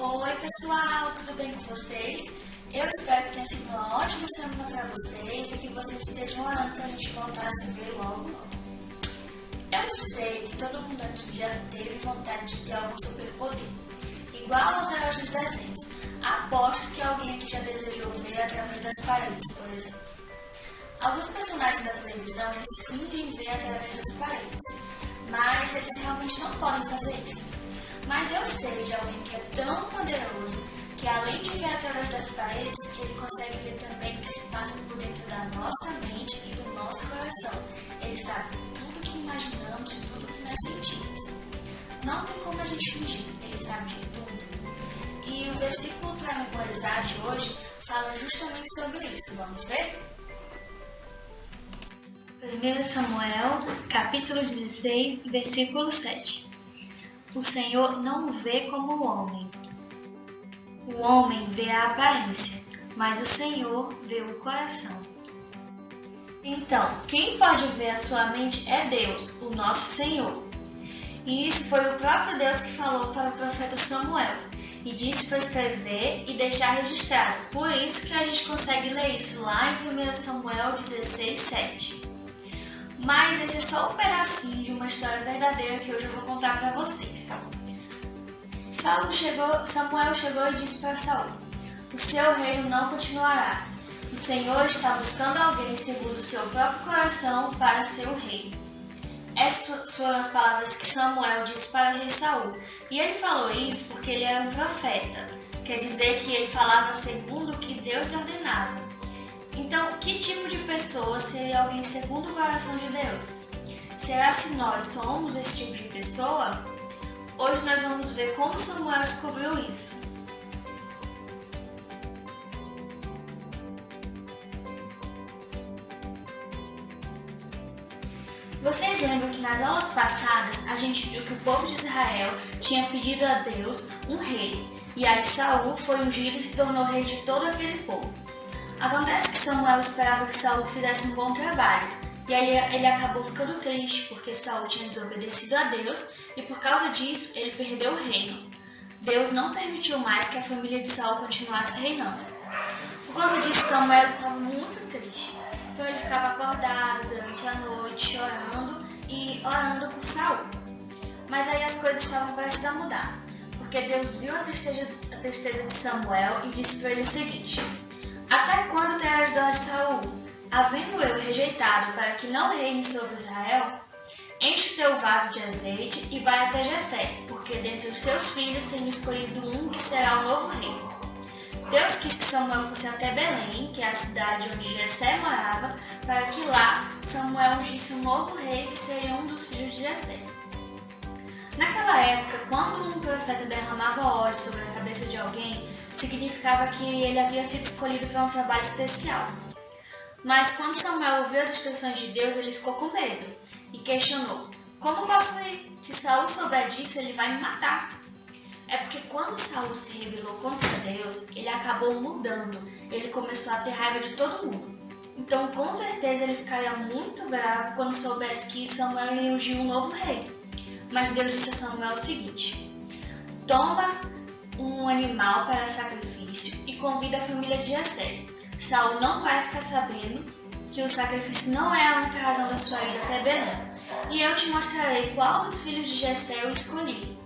Oi pessoal, tudo bem com vocês? Eu espero que tenha sido uma ótima semana para vocês e que vocês estejam orando para a gente voltar a se ver logo. Eu sei que todo mundo aqui já teve vontade de ter algum superpoder, igual aos heróis dos desenhos. Aposto que alguém aqui já desejou ver através das paredes, por exemplo. Alguns personagens da televisão eles fingem ver através das paredes, mas eles realmente não podem fazer isso. Mas eu sei de alguém que é tão poderoso que além de ver através das paredes, ele consegue ver também o que se passa por dentro da nossa mente e do nosso coração. Ele sabe tudo que imaginamos e tudo que nós sentimos. Não tem como a gente fingir, ele sabe de tudo. E o versículo para memorizar de hoje fala justamente sobre isso. Vamos ver? 1 Samuel, capítulo 16, versículo 7. O Senhor não vê como o homem. O homem vê a aparência, mas o Senhor vê o coração. Então, quem pode ver a sua mente é Deus, o nosso Senhor. E isso foi o próprio Deus que falou para o profeta Samuel, e disse para escrever e deixar registrado. Por isso que a gente consegue ler isso lá em 1 Samuel 16, 7. Mas esse é só um pedacinho de uma história verdadeira que hoje eu vou contar para vocês. Samuel chegou e disse para Saul: o seu reino não continuará. O Senhor está buscando alguém segundo o seu próprio coração para ser o rei. Essas foram as palavras que Samuel disse para o rei Saul. E ele falou isso porque ele era um profeta. Quer dizer que ele falava segundo o que Deus lhe ordenava. Então, que tipo de pessoa seria alguém segundo o coração de Deus? Será que nós somos esse tipo de pessoa? Hoje nós vamos ver como Samuel descobriu isso. Vocês lembram que nas aulas passadas a gente viu que o povo de Israel tinha pedido a Deus um rei, e aí Saul foi ungido e se tornou rei de todo aquele povo. Acontece que Samuel esperava que Saul fizesse um bom trabalho, e aí ele acabou ficando triste porque Saul tinha desobedecido a Deus e por causa disso ele perdeu o reino. Deus não permitiu mais que a família de Saul continuasse reinando. Por conta disso, Samuel estava muito triste, então ele ficava acordado durante a noite chorando e orando por Saul. Mas aí as coisas estavam prestes a mudar, porque Deus viu a tristeza de Samuel e disse para ele o seguinte: até quando terás dó de Saul? Havendo eu rejeitado para que não reine sobre Israel? Enche o teu vaso de azeite e vai até Jessé, porque dentre os seus filhos tenho escolhido um que será o novo rei. Deus quis que Samuel fosse até Belém, que é a cidade onde Jessé morava, para que lá Samuel ungisse um novo rei que seria um dos filhos de Jessé. Naquela época, quando um profeta derramava óleo sobre a cabeça de alguém, significava que ele havia sido escolhido para um trabalho especial. Mas quando Samuel ouviu as instruções de Deus, ele ficou com medo e questionou: como posso ir? Se Saul souber disso, ele vai me matar. É porque quando Saul se rebelou contra Deus, ele acabou mudando. Ele começou a ter raiva de todo mundo. Então, com certeza, ele ficaria muito bravo quando soubesse que Samuel ia ungir um novo rei. Mas Deus disse a Samuel o seguinte: toma um animal para sacrifício e convida a família de Jessé. Saul não vai ficar sabendo que o sacrifício não é a única razão da sua ida até Belém. E eu te mostrarei qual dos filhos de Jessé eu escolhi.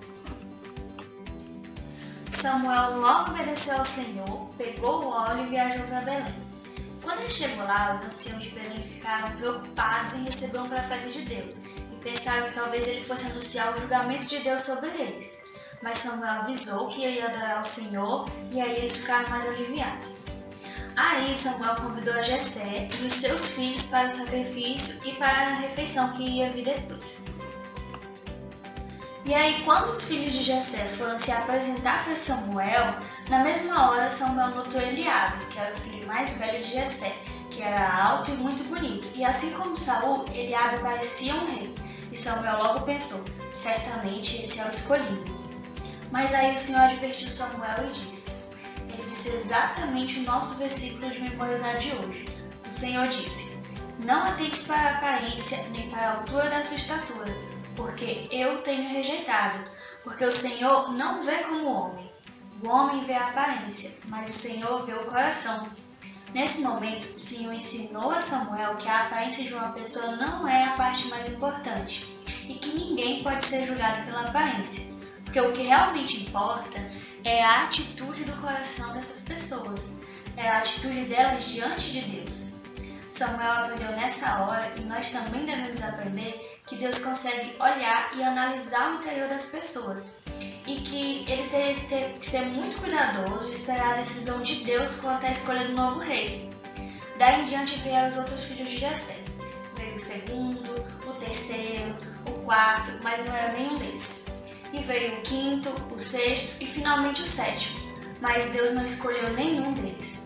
Samuel logo obedeceu ao Senhor, pegou o óleo e viajou para Belém. Quando ele chegou lá, os anciãos de Belém ficaram preocupados em receber um profeta de Deus e pensaram que talvez ele fosse anunciar o julgamento de Deus sobre eles. Mas Samuel avisou que ia adorar ao Senhor e aí eles ficaram mais aliviados. Aí Samuel convidou a Jessé e os seus filhos para o sacrifício e para a refeição que ia vir depois. E aí quando os filhos de Jessé foram se apresentar para Samuel, na mesma hora Samuel notou Eliabe, que era o filho mais velho de Jessé, que era alto e muito bonito. E assim como Saul, Eliabe parecia um rei. E Samuel logo pensou: certamente esse é o escolhido. Mas aí o Senhor advertiu Samuel e disse: ele disse exatamente o nosso versículo de memorizar de hoje. O Senhor disse: não atentes para a aparência nem para a altura da sua estatura, porque eu tenho rejeitado, porque o Senhor não vê como o homem. O homem vê a aparência, mas o Senhor vê o coração. Nesse momento, o Senhor ensinou a Samuel que a aparência de uma pessoa não é a parte mais importante e que ninguém pode ser julgado pela aparência, porque o que realmente importa é a atitude do coração dessas pessoas, é a atitude delas diante de Deus. Samuel aprendeu nessa hora, e nós também devemos aprender, que Deus consegue olhar e analisar o interior das pessoas e que ele teria que ser muito cuidadoso e esperar a decisão de Deus quanto à escolha do novo rei. Daí em diante vieram os outros filhos de Jessé. Veio o segundo, o terceiro, o quarto, mas não era nenhum desses. E veio o quinto, o sexto e finalmente o sétimo, mas Deus não escolheu nenhum deles.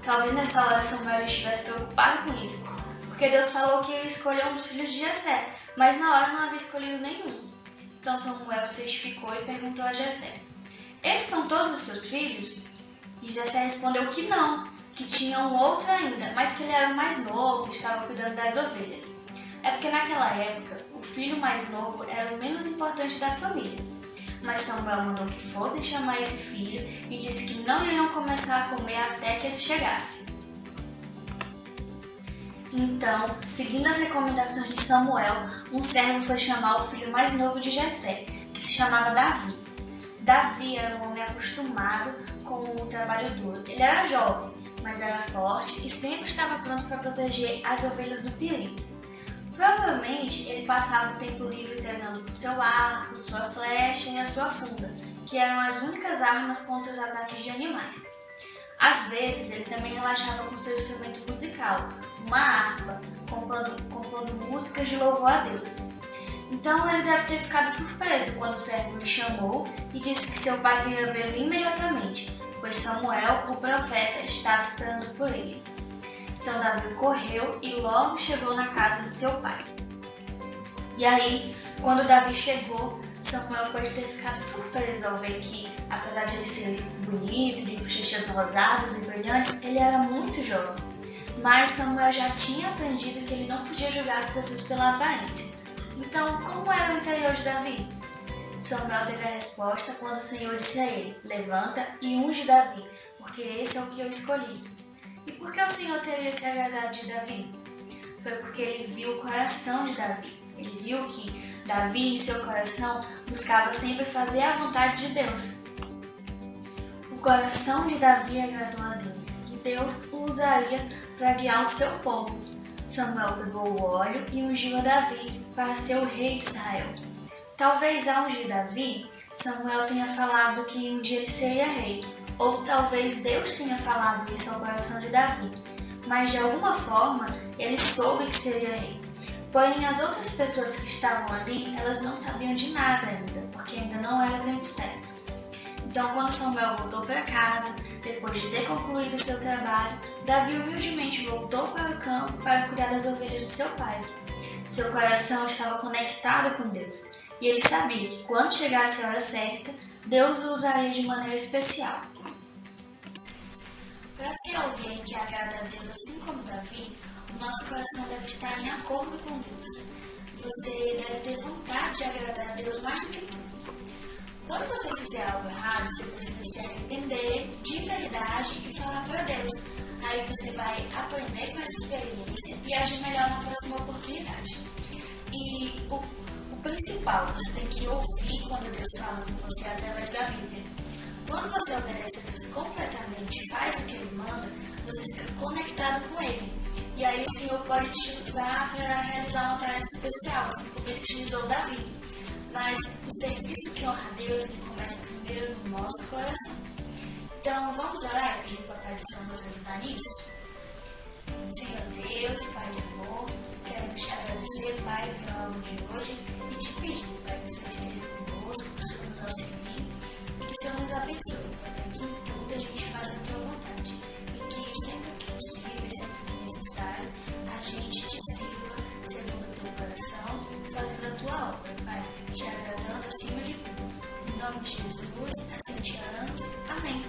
Talvez nessa hora Samuel estivesse preocupado com isso, porque Deus falou que ia escolher um dos filhos de Jessé, mas na hora não havia escolhido nenhum. Então Samuel se certificou e perguntou a Jessé: esses são todos os seus filhos? E Jessé respondeu que não, que tinha um outro ainda, mas que ele era o mais novo e estava cuidando das ovelhas. É porque naquela época, o filho mais novo era o menos importante da família. Mas Samuel mandou que fossem chamar esse filho e disse que não iriam começar a comer até que ele chegasse. Então, seguindo as recomendações de Samuel, um servo foi chamar o filho mais novo de Jessé, que se chamava Davi. Davi era um homem acostumado com o trabalho duro. Ele era jovem, mas era forte e sempre estava pronto para proteger as ovelhas do perigo. Provavelmente ele passava o tempo livre treinando com seu arco, sua flecha e a sua funda, que eram as únicas armas contra os ataques de animais. Às vezes ele também relaxava com seu instrumento musical, uma harpa, compondo músicas de louvor a Deus. Então ele deve ter ficado surpreso quando o servo lhe chamou e disse que seu pai queria vê-lo imediatamente, pois Samuel, o profeta, estava esperando por ele. Então Davi correu e logo chegou na casa de seu pai. E aí, quando Davi chegou, Samuel pode ter ficado surpreso ao ver que, apesar de ele ser bonito, de bochechas rosadas e brilhantes, ele era muito jovem. Mas Samuel já tinha aprendido que ele não podia julgar as pessoas pela aparência. Então, como era o interior de Davi? Samuel teve a resposta quando o Senhor disse a ele: levanta e unge Davi, porque esse é o que eu escolhi. E por que o Senhor teria se agradado de Davi? Foi porque ele viu o coração de Davi. Ele viu que Davi, em seu coração, buscava sempre fazer a vontade de Deus. O coração de Davi agradou a Deus, e Deus o usaria para guiar o seu povo. Samuel pegou o óleo e ungiu a Davi para ser o rei de Israel. Talvez ao ungir Davi, Samuel tenha falado que um dia ele seria rei, ou talvez Deus tenha falado isso ao coração de Davi, mas de alguma forma ele soube que seria rei. Porém, as outras pessoas que estavam ali, elas não sabiam de nada ainda, porque ainda não era tempo certo. Então, quando Samuel voltou para casa, depois de ter concluído seu trabalho, Davi humildemente voltou para o campo para cuidar das ovelhas de seu pai. Seu coração estava conectado com Deus, e ele sabia que quando chegasse a hora certa, Deus o usaria de maneira especial. Para ser alguém que agrada a Deus assim como Davi, o nosso coração deve estar em acordo com Deus. Você deve ter vontade de agradar a Deus mais do que tudo. Quando você fizer algo errado, você precisa se arrepender de verdade e falar para Deus. Aí você vai aprender com essa experiência e agir melhor na próxima oportunidade. E o principal, você tem que ouvir quando Deus fala com você através da Bíblia. Quando você obedece a Deus completamente e faz o que Ele manda, você fica conectado com Ele. E aí o Senhor pode te usar para realizar uma tarefa especial, assim como Ele utilizou Davi. Mas o serviço que honra a Deus, ele começa primeiro no nosso coração. Então vamos orar e pedir para o Papai do Céu nos ajudar nisso? Senhor Deus, Pai de amor, queremos te agradecer, Pai, pela aula de hoje e te pedir, Pai, que o Senhor esteja conosco, que o Senhor nos auxilie e que o Senhor nos abençoe, para que em tudo a gente faça a tua vontade e que sempre que possível e sempre que necessário a gente te sirva segundo o teu coração, fazendo a tua obra, Pai, te agradando acima de tudo. Em nome de Jesus, assim te oramos. Amém.